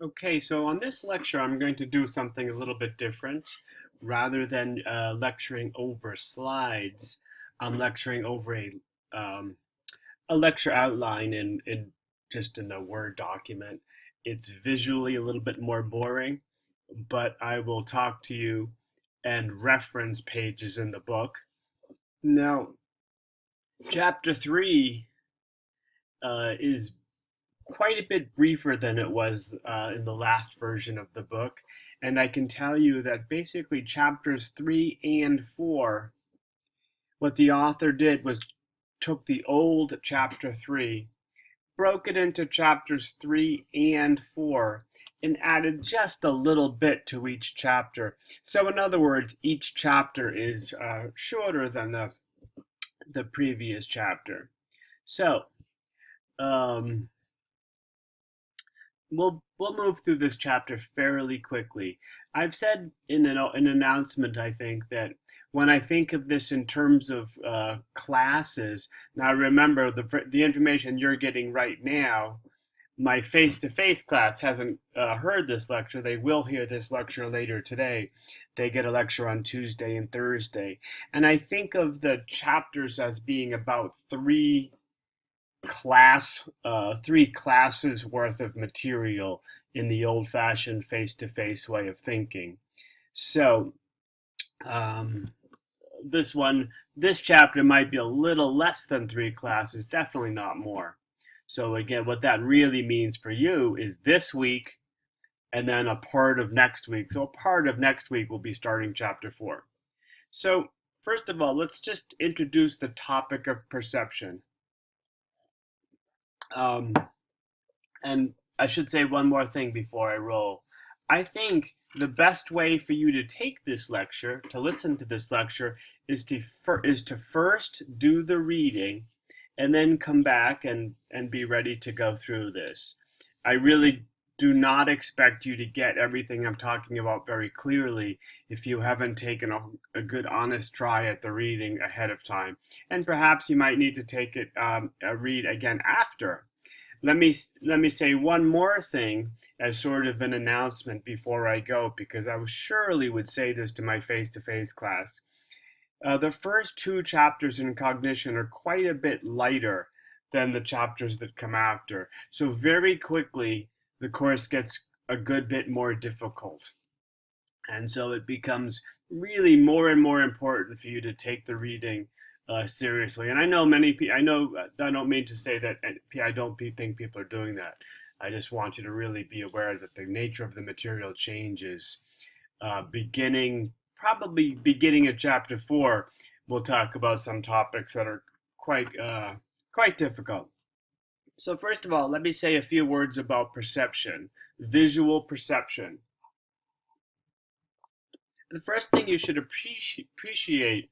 Okay, so on this lecture, I'm going to do something a little bit different. Rather than lecturing over slides, I'm lecturing over um, a lecture outline in just in a Word document. It's visually a little bit more boring, but I will talk to you and reference pages in the book. Now, chapter 3 is quite a bit briefer than it was in the last version of the book. And I can tell you that basically chapters 3 and 4, what the author did was took the old chapter 3, broke it into chapters 3 and 4, and added just a little bit to each chapter. So, in other words, each chapter is shorter than the previous chapter. So, um, we'll move through this chapter fairly quickly. I've said in an announcement, I think, that when I think of this in terms of classes, now remember the information you're getting right now. My face-to-face class hasn't heard this lecture. They will hear this lecture later today. They get a lecture on Tuesday and Thursday. And I think of the chapters as being about three classes worth of material in the old-fashioned face-to-face way of thinking. So um, this chapter might be a little less than three classes, definitely not more. So again, what that really means for you is this week and then a part of next week. So a part of next week will be starting chapter 4. So first of all, let's just introduce the topic of perception. Um, And I should say one more thing before I roll. I think the best way for you to take this lecture, to listen to this lecture, is to first do the reading and then come back and be ready to go through this. I really do not expect you to get everything I'm talking about very clearly if you haven't taken a good honest try at the reading ahead of time. And perhaps you might need to take it a read again after. Let me say one more thing as sort of an announcement before I go, because I surely would say this to my face-to-face class. The first two chapters in cognition are quite a bit lighter than the chapters that come after. So very quickly, the course gets a good bit more difficult. And so it becomes really more and more important for you to take the reading seriously. And I know many people, I don't mean to say that I don't think people are doing that. I just want you to really be aware that the nature of the material changes. Probably beginning at chapter 4, we'll talk about some topics that are quite difficult. So first of all, let me say a few words about perception, visual perception. The first thing you should appreciate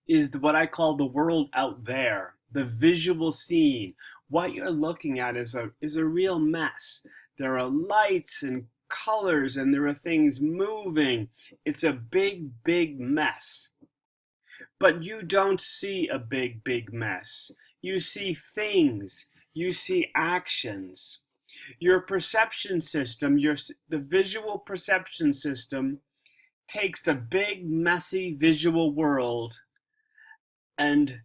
is what I call the world out there, the visual scene. What you're looking at is a real mess. There are lights and colors and there are things moving. It's a big mess. But you don't see a big mess. You see things. You see actions. Your perception system, the visual perception system takes the big messy visual world and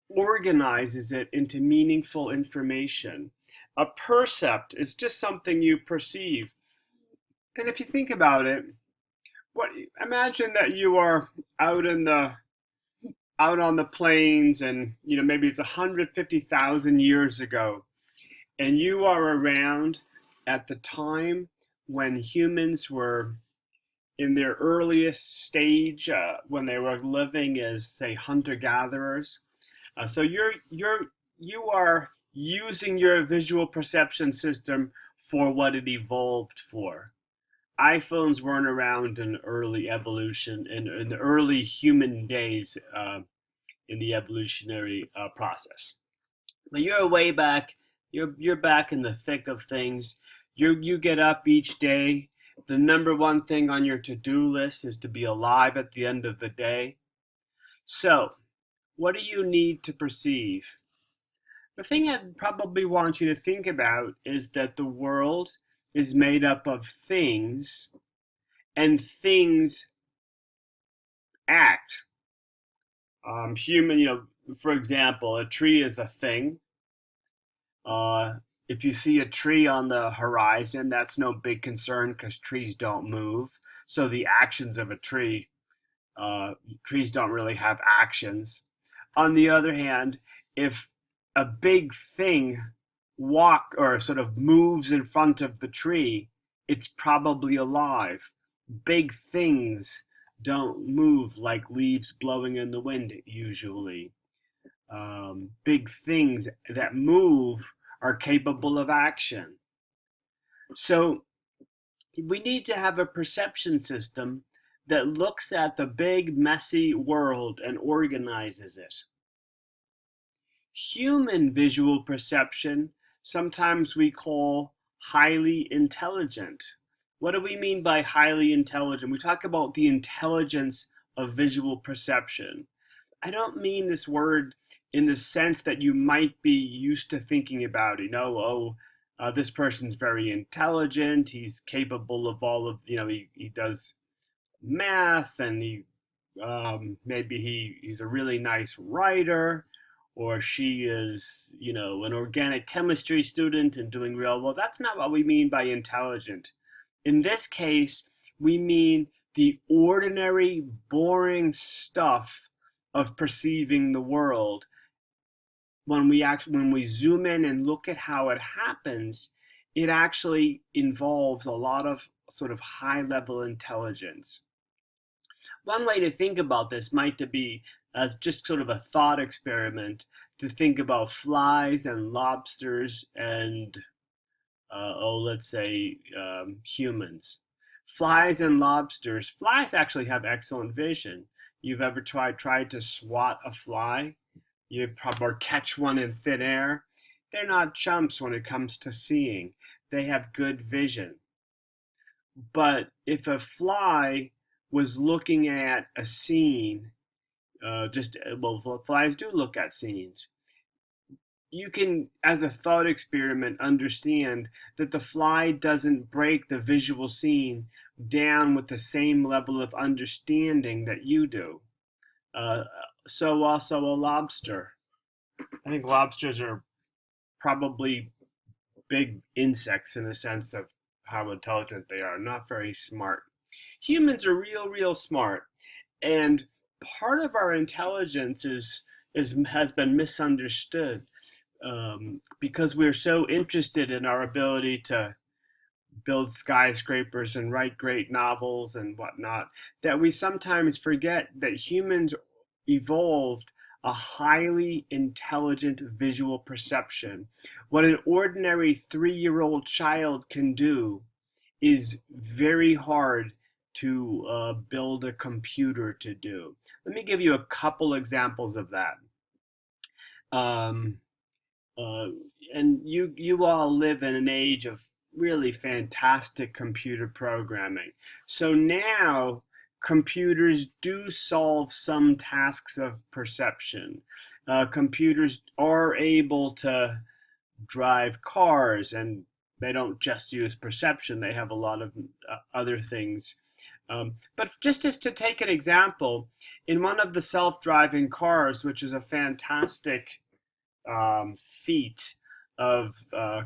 organizes it into meaningful information. A percept is just something you perceive. And if you think about it, imagine that you are out in the out on the plains, and maybe it's 150,000 years ago, and you are around at the time when humans were in their earliest stage, when they were living as, say, hunter gatherers. So you are using your visual perception system for what it evolved for. iPhones weren't around in early evolution, in the early human days, in the evolutionary process. But you're way back. You're back in the thick of things. You get up each day. The number one thing on your to-do list is to be alive at the end of the day. So, what do you need to perceive? The thing I'd probably want you to think about is that the world is made up of things, and things act. Human, for example, a tree is the thing. Uh, if you see a tree on the horizon, that's no big concern because trees don't move. So the actions of a tree, trees don't really have actions. On the other hand, if a big thing walk or sort of moves in front of the tree, it's probably alive. Big things don't move like leaves blowing in the wind usually. Big things that move are capable of action. So we need to have a perception system that looks at the big, messy world and organizes it. Human visual perception, sometimes we call highly intelligent. What do we mean by highly intelligent? We talk about the intelligence of visual perception. I don't mean this word in the sense that you might be used to thinking about, this person's very intelligent, he's capable of all of, he does math, and maybe he's a really nice writer, or she is, an organic chemistry student and doing real well. That's not what we mean by intelligent. In this case, we mean the ordinary, boring stuff of perceiving the world. When we zoom in and look at how it happens, it actually involves a lot of sort of high level intelligence. One way to think about this might be as just sort of a thought experiment to think about flies and lobsters and let's say humans. Flies and lobsters. Flies actually have excellent vision. You've ever tried to swat a fly? You probably or catch one in thin air. They're not chumps when it comes to seeing. They have good vision. But if a fly was looking at a scene, flies do look at scenes. You can, as a thought experiment, understand that the fly doesn't break the visual scene down with the same level of understanding that you do. So also a lobster. I think lobsters are probably big insects in the sense of how intelligent they are, not very smart. Humans are real smart, and part of our intelligence has been misunderstood because we're so interested in our ability to build skyscrapers and write great novels and whatnot that we sometimes forget that humans evolved a highly intelligent visual perception. What an ordinary 3-year-old child can do is very hard to build a computer to do. Let me give you a couple examples of that. Um, uh, and you all live in an age of really fantastic computer programming. So now computers do solve some tasks of perception. Computers are able to drive cars, and they don't just use perception, they have a lot of other things. But just as to take an example, in one of the self-driving cars, which is a fantastic feat of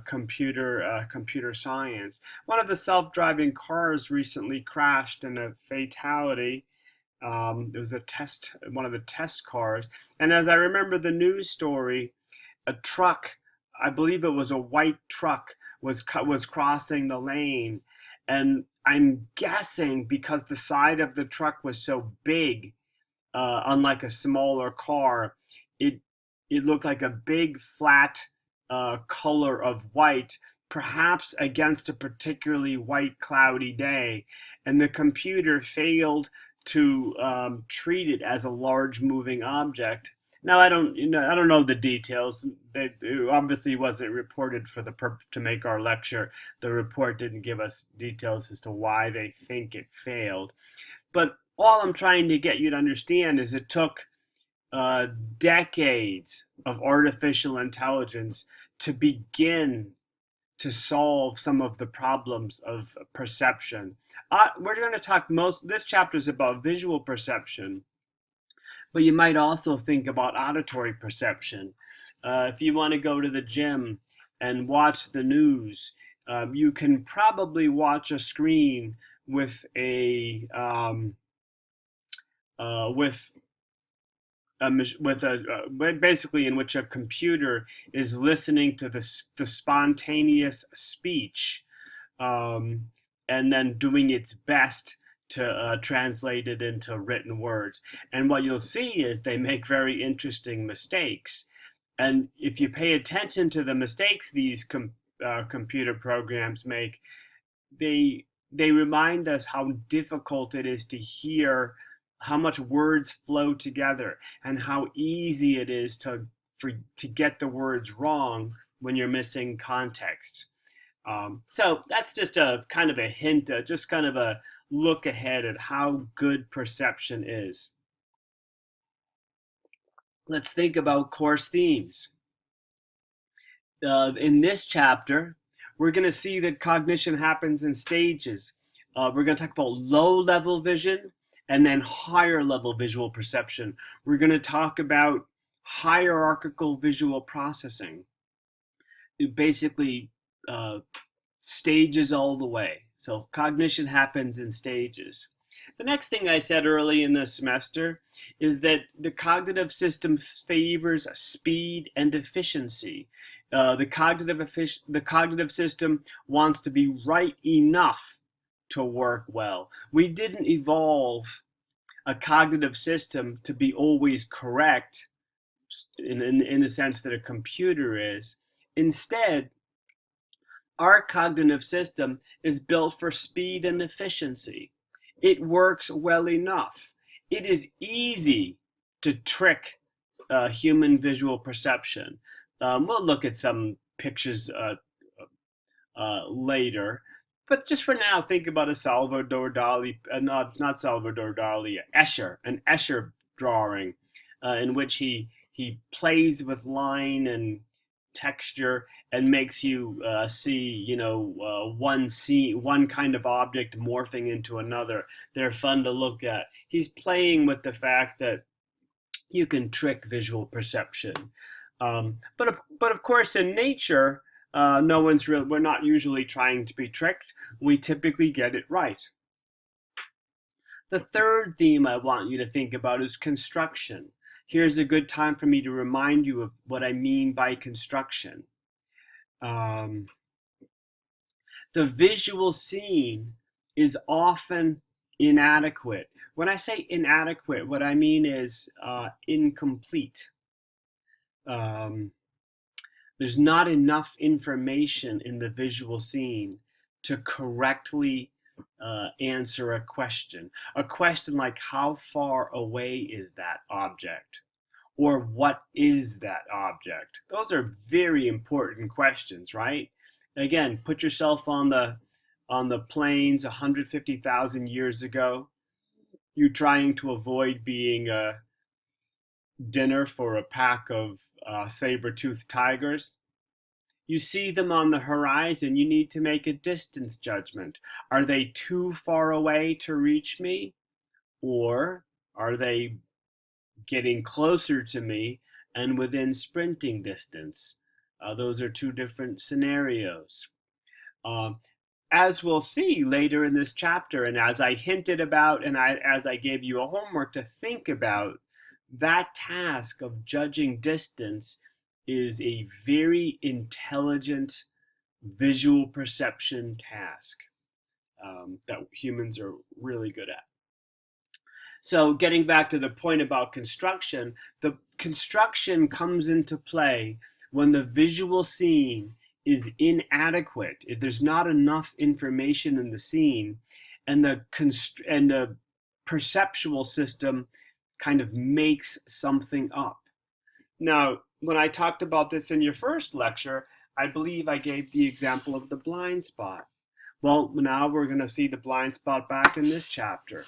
computer science. One of the self-driving cars recently crashed in a fatality. It was one of the test cars, and as I remember the news story, a truck, I believe it was a white truck, was crossing the lane, and I'm guessing because the side of the truck was so big, unlike a smaller car, it it looked like a big flat color of white, perhaps against a particularly white cloudy day, and the computer failed to treat it as a large moving object. Now I don't know the details. It obviously wasn't reported for the purpose to make our lecture. The report didn't give us details as to why they think it failed. But all I'm trying to get you to understand is it took uh, decades of artificial intelligence to begin to solve some of the problems of perception. We're going to talk this chapter is about visual perception, but you might also think about auditory perception. If you want to go to the gym and watch the news, you can probably watch a screen with a basically in which a computer is listening to the spontaneous speech, and then doing its best to translate it into written words. And what you'll see is they make very interesting mistakes. And if you pay attention to the mistakes these computer programs make, they remind us how difficult it is to hear, how much words flow together, and how easy it is to get the words wrong when you're missing context. So that's just a kind of a hint, just kind of a look ahead at how good perception is. Let's think about course themes. In this chapter, we're going to see that cognition happens in stages. We're going to talk about low-level vision and then higher-level visual perception. We're going to talk about hierarchical visual processing. It basically stages all the way. So cognition happens in stages. The next thing I said early in the semester is that the cognitive system favors speed and efficiency. The cognitive system wants to be right enough to work well. We didn't evolve a cognitive system to be always correct in the sense that a computer is. Instead, our cognitive system is built for speed and efficiency. It works well enough. It is easy to trick human visual perception. We'll look at some pictures later, but just for now, think about a Salvador Dali, not Salvador Dali, an Escher drawing, in which he plays with line and texture and makes you see, one kind of object morphing into another. They're fun to look at. He's playing with the fact that you can trick visual perception. But of course, in nature, we're not usually trying to be tricked. We typically get it right. The third theme I want you to think about is construction. Here's a good time for me to remind you of what I mean by construction. The visual scene is often inadequate. When I say inadequate, what I mean is incomplete. There's not enough information in the visual scene to correctly answer a question. A question like, how far away is that object? Or what is that object? Those are very important questions, right? Again, put yourself on the plains 150,000 years ago. You're trying to avoid being a dinner for a pack of saber-toothed tigers. You see them on the horizon, you need to make a distance judgment. Are they too far away to reach me? Or are they getting closer to me and within sprinting distance? Those are two different scenarios. As we'll see later in this chapter, and as I hinted about, and as I gave you a homework to think about, that task of judging distance is a very intelligent visual perception task that humans are really good at. So getting back to the point about construction, the construction comes into play when the visual scene is inadequate. If there's not enough information in the scene, and the perceptual system kind of makes something up. Now, when I talked about this in your first lecture, I believe I gave the example of the blind spot. Well, now we're going to see the blind spot back in this chapter.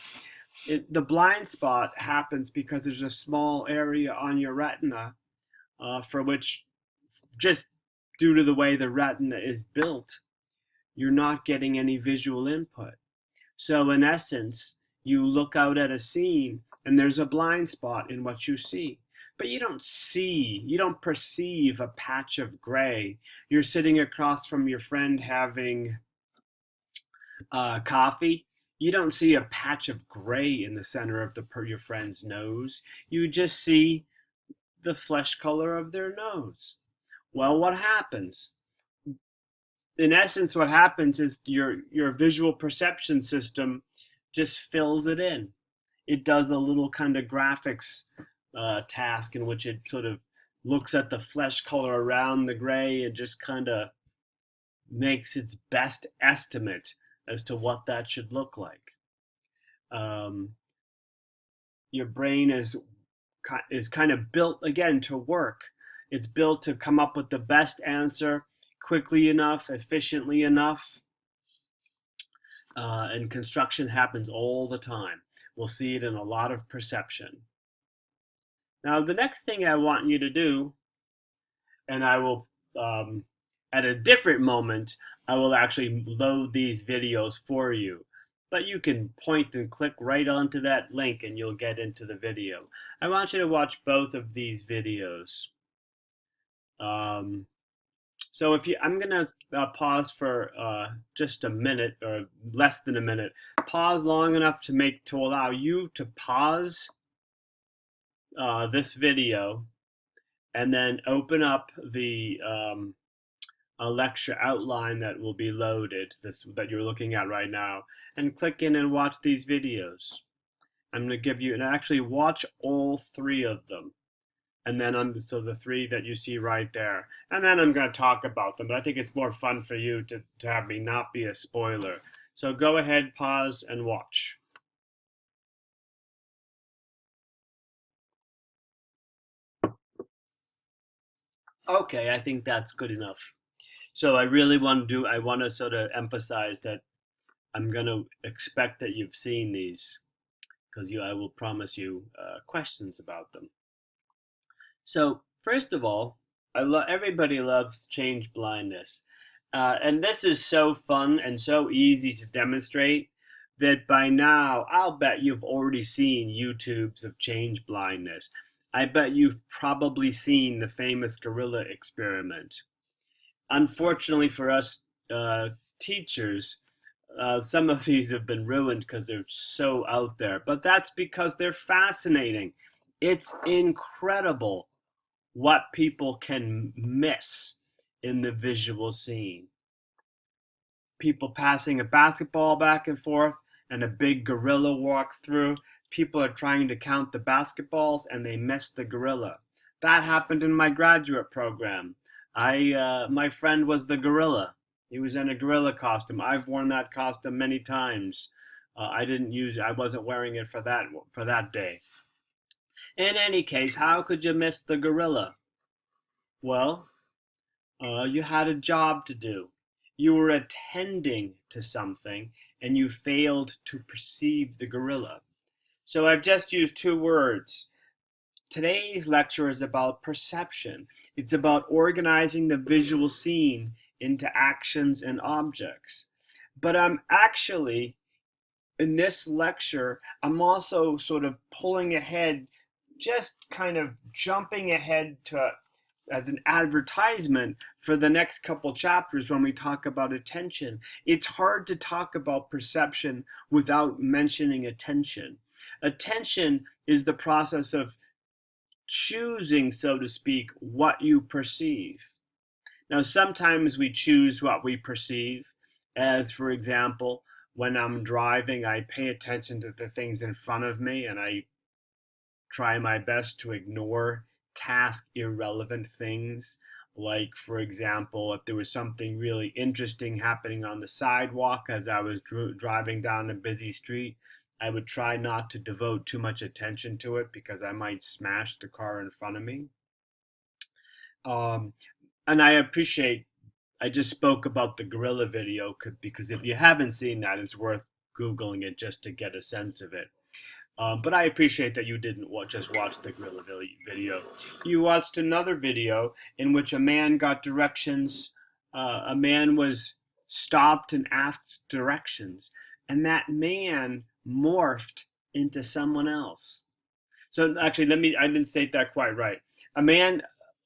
The blind spot happens because there's a small area on your retina for which just due to the way the retina is built, you're not getting any visual input. So in essence, you look out at a scene and there's a blind spot in what you see. But you don't perceive a patch of gray. You're sitting across from your friend having coffee. You don't see a patch of gray in the center of your friend's nose. You just see the flesh color of their nose. Well, what happens? In essence, what happens is your visual perception system just fills it in. It does a little kind of graphics task in which it sort of looks at the flesh color around the gray and just kind of makes its best estimate as to what that should look like. Your brain is kind of built again to work. It's built to come up with the best answer quickly enough, efficiently enough. And construction happens all the time. We'll see it in a lot of perception. Now, the next thing I want you to do, and I will, at a different moment, I will actually load these videos for you. But you can point and click right onto that link and you'll get into the video. I want you to watch both of these videos. So I'm gonna pause for just a minute or less than a minute. Pause long enough to allow you to pause this video, and then open up the a lecture outline that will be loaded, that you're looking at right now, and click in and watch these videos. I'm going to give you, and actually watch all three of them. And then so the three that you see right there. And then I'm going to talk about them, but I think it's more fun for you to have me not be a spoiler. So go ahead, pause, and watch. Okay, I think that's good enough. So I want to sort of emphasize that I'm going to expect that you've seen these, because I will promise you questions about them. So first of all, everybody loves change blindness. And this is so fun and so easy to demonstrate that by now, I'll bet you've already seen YouTubes of change blindness. I bet you've probably seen the famous gorilla experiment. Unfortunately for us teachers, some of these have been ruined because they're so out there, but that's because they're fascinating. It's incredible what people can miss in the visual scene. People passing a basketball back and forth, and a big gorilla walks through. People are trying to count the basketballs and they miss the gorilla. That happened in my graduate program. My friend was the gorilla. He was in a gorilla costume. I've worn that costume many times. I wasn't wearing it for that day. In any case, how could you miss the gorilla? Well, you had a job to do. You were attending to something and you failed to perceive the gorilla. So I've just used two words. Today's lecture is about perception. It's about organizing the visual scene into actions and objects. But in this lecture, I'm also sort of pulling ahead, just kind of jumping ahead as an advertisement for the next couple chapters when we talk about attention. It's hard to talk about perception without mentioning attention. Attention is the process of choosing, so to speak, what you perceive. Now, sometimes we choose what we perceive, as for example, when I'm driving, I pay attention to the things in front of me and I try my best to ignore task irrelevant things. Like, for example, if there was something really interesting happening on the sidewalk as I was driving down a busy street, I would try not to devote too much attention to it because I might smash the car in front of me. And I just spoke about the gorilla video because if you haven't seen that, it's worth Googling it just to get a sense of it. But I appreciate that you didn't just watch the gorilla video. You watched another video in which a man got directions. A man was stopped and asked directions, and that man morphed into someone else. So actually, I didn't state that quite right.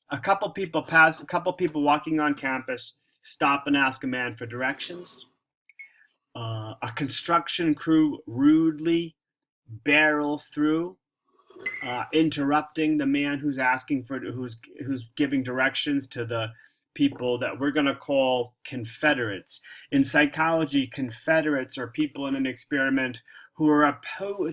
A couple people pass, a couple people walking on campus stop and ask a man for directions. A construction crew rudely barrels through, interrupting the man who's giving directions to the people that we're going to call Confederates. In psychology, Confederates are people in an experiment who are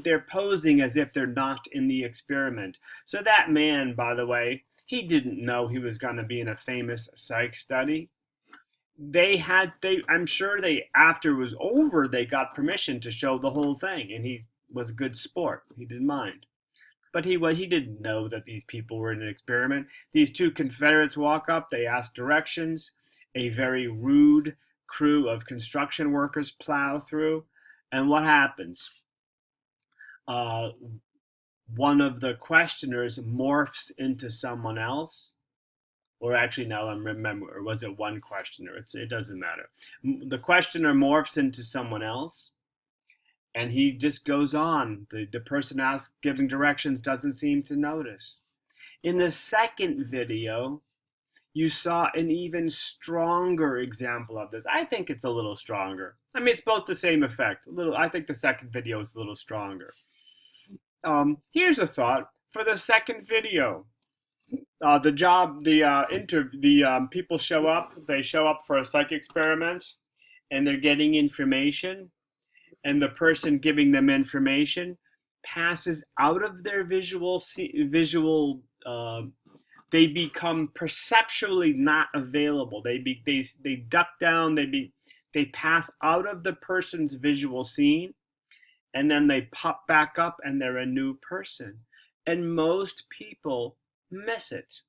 they're posing as if they're not in the experiment. So that man, by the way, he didn't know he was going to be in a famous psych study. I'm sure after it was over, they got permission to show the whole thing, and he was a good sport. He didn't mind. But he didn't know that these people were in an experiment. These two Confederates walk up, they ask directions. A very rude crew of construction workers plow through. And what happens? One of the questioners morphs into someone else. Or actually, now I'm remembering, or was it one questioner? It doesn't matter. The questioner morphs into someone else, and he just goes on. The person giving directions doesn't seem to notice. In the second video, you saw an even stronger example of this. I think it's a little stronger. I mean, it's both the same effect. I think the second video is a little stronger. Here's a thought for the second video. People show up. They show up for a psych experiment, and they're getting information. And the person giving them information passes out of their they become perceptually not available. They duck down. They pass out of the person's visual scene, and then they pop back up, and they're a new person. And most people miss it.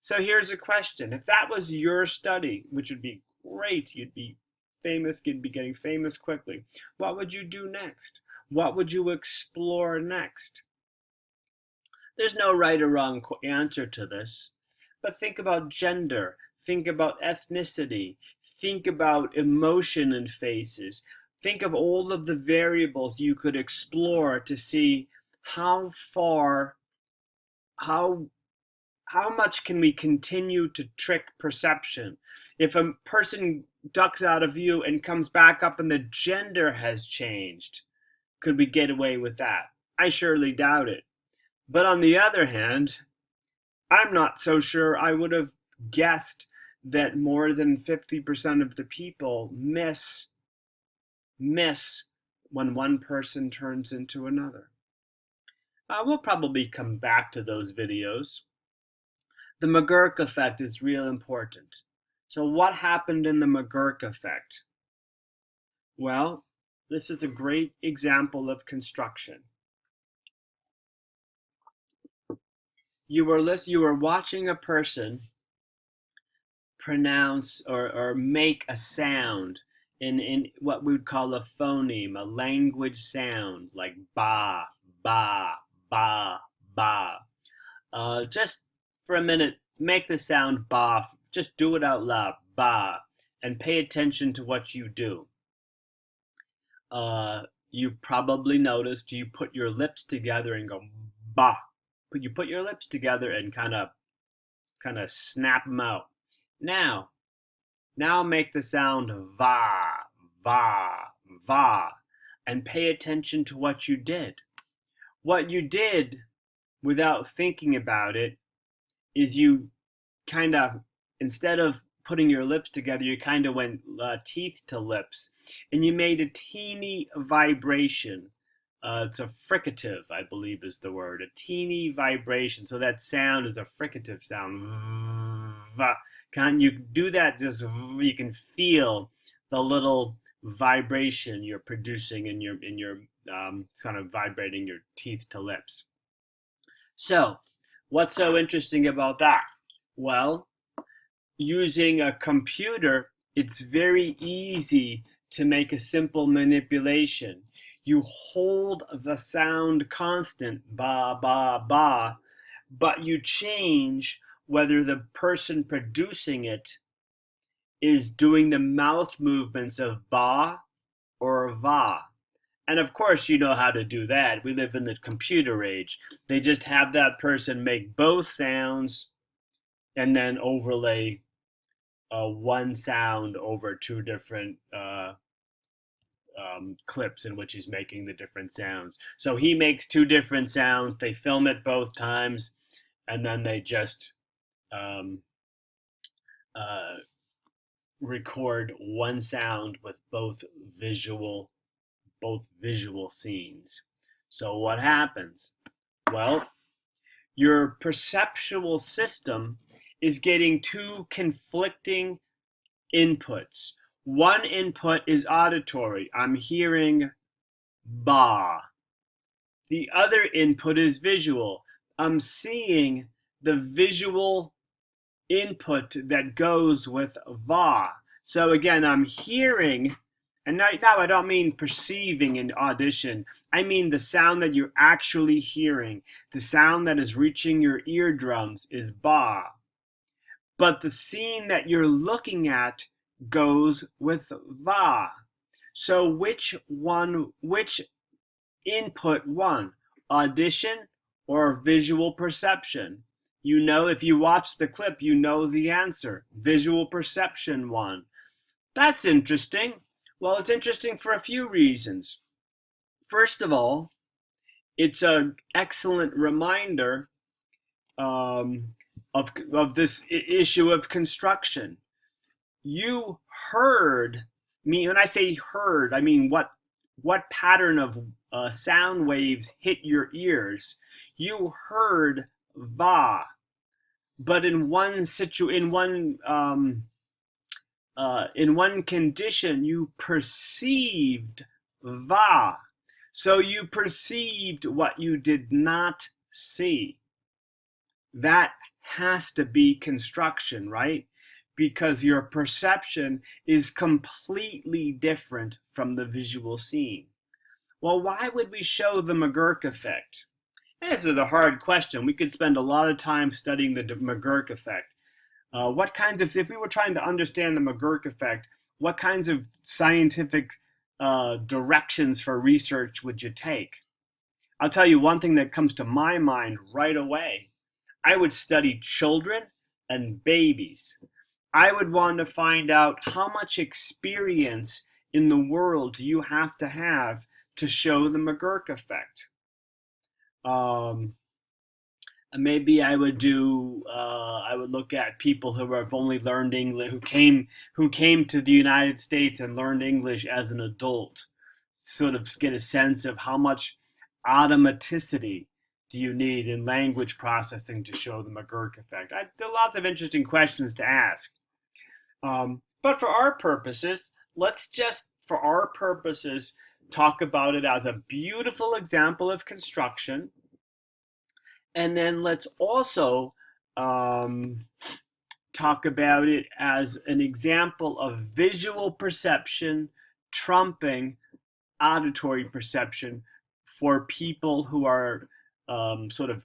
So here's a question: if that was your study, which would be great, you'd be famous, you'd be getting famous quickly. What would you do next? What would you explore next? There's no right or wrong answer to this, but think about gender, think about ethnicity, think about emotion in faces, think of all of the variables you could explore to see how much can we continue to trick perception? If a person ducks out of view and comes back up and the gender has changed, could we get away with that? I surely doubt it. But on the other hand, I'm not so sure I would have guessed that more than 50% of the people miss when one person turns into another. We'll probably come back to those videos. The McGurk effect is real important. So what happened in the McGurk effect? Well, this is a great example of construction. You were watching a person pronounce or make a sound in what we would call a phoneme, a language sound, like ba, ba, ba, ba. Just for a minute, make the sound ba. Just do it out loud, ba, and pay attention to what you do. You probably noticed you put your lips together and go ba. But you put your lips together and kind of snap them out. Now make the sound va, va, va, and pay attention to what you did. What you did without thinking about it is you kind of, instead of putting your lips together, you kind of went teeth to lips, and you made a teeny vibration. It's a fricative, I believe is the word, a teeny vibration. So that sound is a fricative sound. Can you do that? Just you can feel the little vibration you're producing in your kind of vibrating your teeth to lips. So, what's so interesting about that? Well, using a computer, it's very easy to make a simple manipulation. You hold the sound constant, ba, ba, ba, but you change whether the person producing it is doing the mouth movements of ba or va. And of course, you know how to do that. We live in the computer age. They just have that person make both sounds and then overlay one sound over two different clips in which he's making the different sounds. So he makes two different sounds. They film it both times, and then they just um, uh, record one sound with both visual scenes. So what happens? Well, your perceptual system is getting two conflicting inputs. One input is auditory. I'm hearing ba. The other input is visual. I'm seeing the visual input that goes with va. So again, I'm hearing, and now I don't mean perceiving in audition. I mean the sound that you're actually hearing. The sound that is reaching your eardrums is ba. But the scene that you're looking at goes with va. So which input one? Audition or visual perception? You know, if you watch the clip, you know the answer. Visual perception won. That's interesting. Well, it's interesting for a few reasons. First of all, it's an excellent reminder of this issue of construction. You heard me. When I say heard, I mean what pattern of sound waves hit your ears. You heard va, but in one condition, you perceived va. So you perceived what you did not see. That has to be construction, right? Because your perception is completely different from the visual scene. Well, why would we show the McGurk effect? This is a hard question. We could spend a lot of time studying the McGurk effect. If we were trying to understand the McGurk effect, what kinds of scientific directions for research would you take? I'll tell you one thing that comes to my mind right away. I would study children and babies. I would want to find out how much experience in the world do you have to show the McGurk effect. Maybe I would look at people who have only learned English, who came to the United States and learned English as an adult, sort of get a sense of how much automaticity do you need in language processing to show the McGurk effect. There are lots of interesting questions to ask. But for our purposes, let's just, talk about it as a beautiful example of construction. And then let's also talk about it as an example of visual perception trumping auditory perception for people who are sort of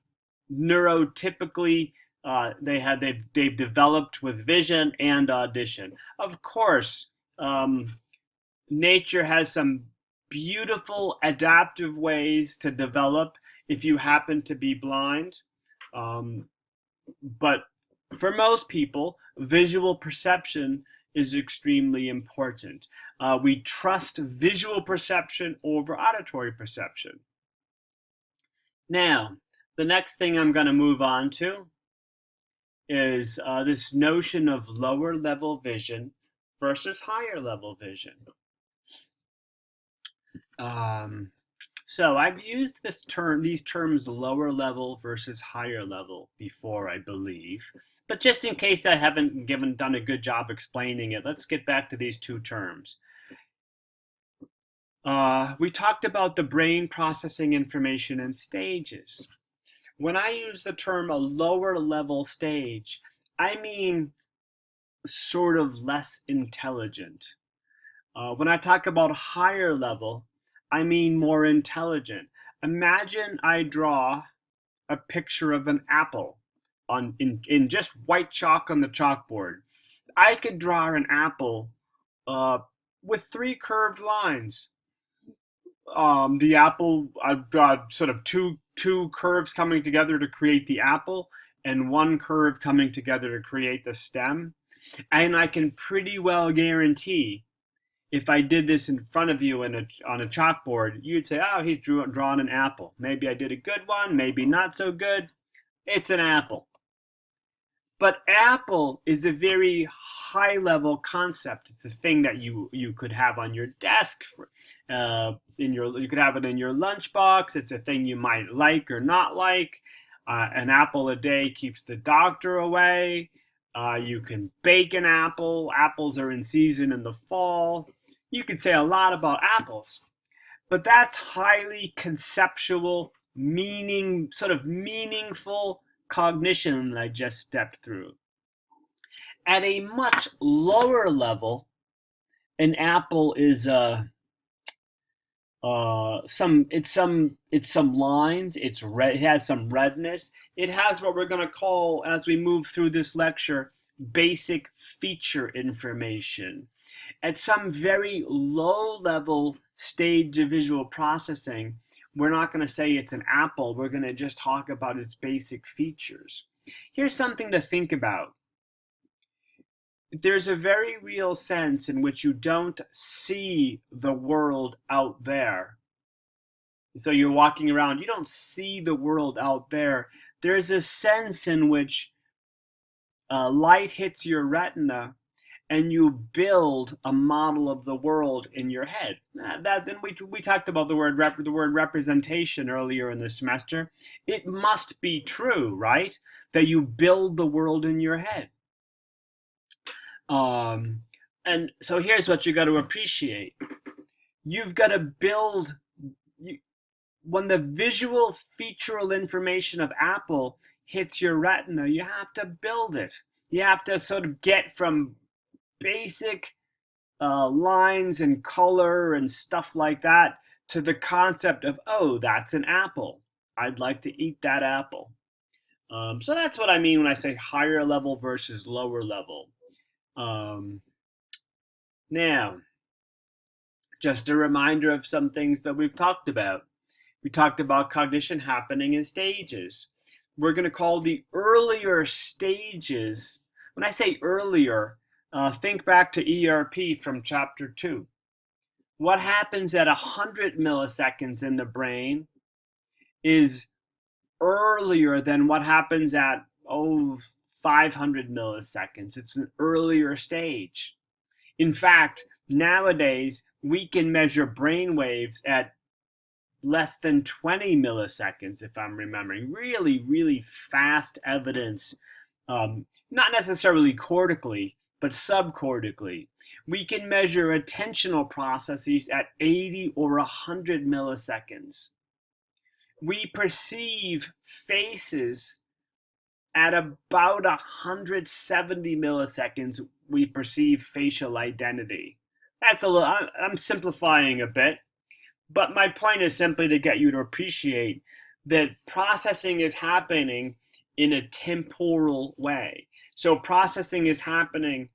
neurotypically they've developed with vision and audition. Of course, nature has some beautiful adaptive ways to develop if you happen to be blind. But for most people, visual perception is extremely important. We trust visual perception over auditory perception. Now, the next thing I'm going to move on to is this notion of lower level vision versus higher level vision. So I've used these terms lower level versus higher level before, I believe. But just in case I haven't done a good job explaining it, let's get back to these two terms. We talked about the brain processing information in stages. When I use the term a lower level stage, I mean sort of less intelligent. When I talk about higher level, I mean more intelligent. Imagine I draw a picture of an apple in just white chalk on the chalkboard. I could draw an apple uh, with three curved lines. The apple, I've got sort of two curves coming together to create the apple, and one curve coming together to create the stem. And I can pretty well guarantee if I did this in front of you on a chalkboard, you'd say, "Oh, he's drawn an apple. Maybe I did a good one, maybe not so good. It's an apple." But apple is a very high level concept. It's a thing that you could have on your desk. You could have it in your lunchbox. It's a thing you might like or not like. An apple a day keeps the doctor away. You can bake an apple. Apples are in season in the fall. You could say a lot about apples, but that's highly conceptual, sort of meaningful cognition that I just stepped through. At a much lower level, an apple is some lines. It's red. It has some redness. It has what we're going to call, as we move through this lecture, basic feature information. At some very low level stage of visual processing, we're not going to say it's an apple. We're going to just talk about its basic features. Here's something to think about. There's a very real sense in which you don't see the world out there. So you're walking around, you don't see the world out there. There's a sense in which light hits your retina and you build a model of the world in your head. Then we talked about the word representation earlier in the semester. It must be true, right? That you build the world in your head. And so here's what you got to appreciate. You've got to build. When the visual featural information of Apple hits your retina, you have to build it. You have to sort of get from basic lines and color and stuff like that to the concept of, oh, that's an apple. I'd like to eat that apple. So that's what I mean when I say higher level versus lower level. Now, just a reminder of some things that we've talked about. We talked about cognition happening in stages. We're going to call the earlier stages. When I say earlier, think back to ERP from chapter 2. What happens at 100 milliseconds in the brain is earlier than what happens at 500 milliseconds. It's an earlier stage. In fact, nowadays we can measure brain waves at less than 20 milliseconds, if I'm remembering. Really, really fast evidence, not necessarily cortically, but subcortically. We can measure attentional processes at 80 or 100 milliseconds. We perceive faces at about 170 milliseconds. We perceive facial identity. That's a little, I'm simplifying a bit, but my point is simply to get you to appreciate that processing is happening in a temporal way. So processing is happening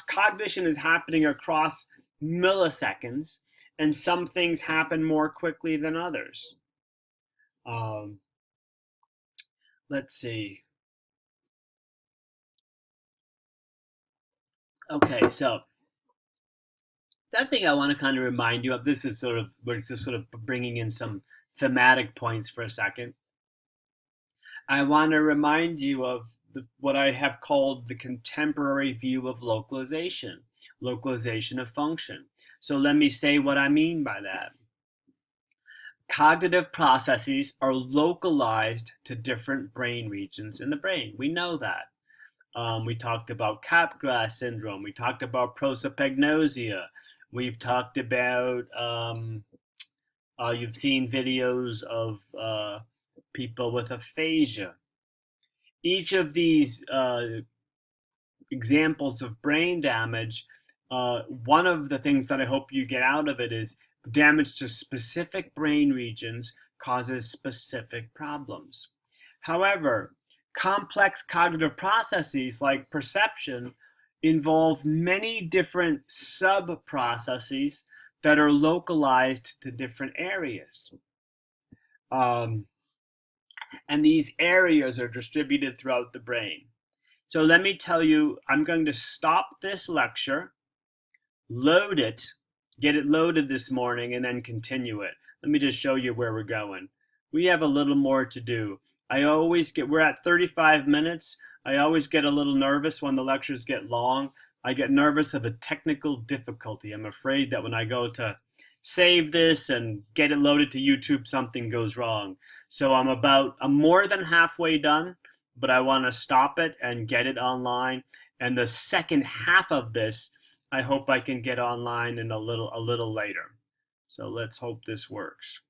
cognition is happening across milliseconds, and some things happen more quickly than others. Let's see. Okay, so that thing I want to kind of remind you of, this is we're just sort of bringing in some thematic points for a second. I want to remind you of what I have called the contemporary view of localization of function. So let me say what I mean by that. Cognitive processes are localized to different brain regions in the brain. We know that. We talked about Capgras syndrome. We talked about prosopagnosia. We've talked about, you've seen videos of people with aphasia. Each of these examples of brain damage one of the things that I hope you get out of it is damage to specific brain regions causes specific problems. However, complex cognitive processes like perception involve many different sub-processes that are localized to different areas. Um, and these areas are distributed throughout the brain. So let me tell you, I'm going to stop this lecture, load it, get it loaded this morning, and then continue it. Let me just show you where we're going. We have a little more to do. We're at 35 minutes. I always get a little nervous when the lectures get long. I get nervous of a technical difficulty. I'm afraid that when I go to save this and get it loaded to YouTube, something goes wrong. So I'm more than halfway done, but I want to stop it and get it online. And the second half of this, I hope I can get online in a little later. So let's hope this works.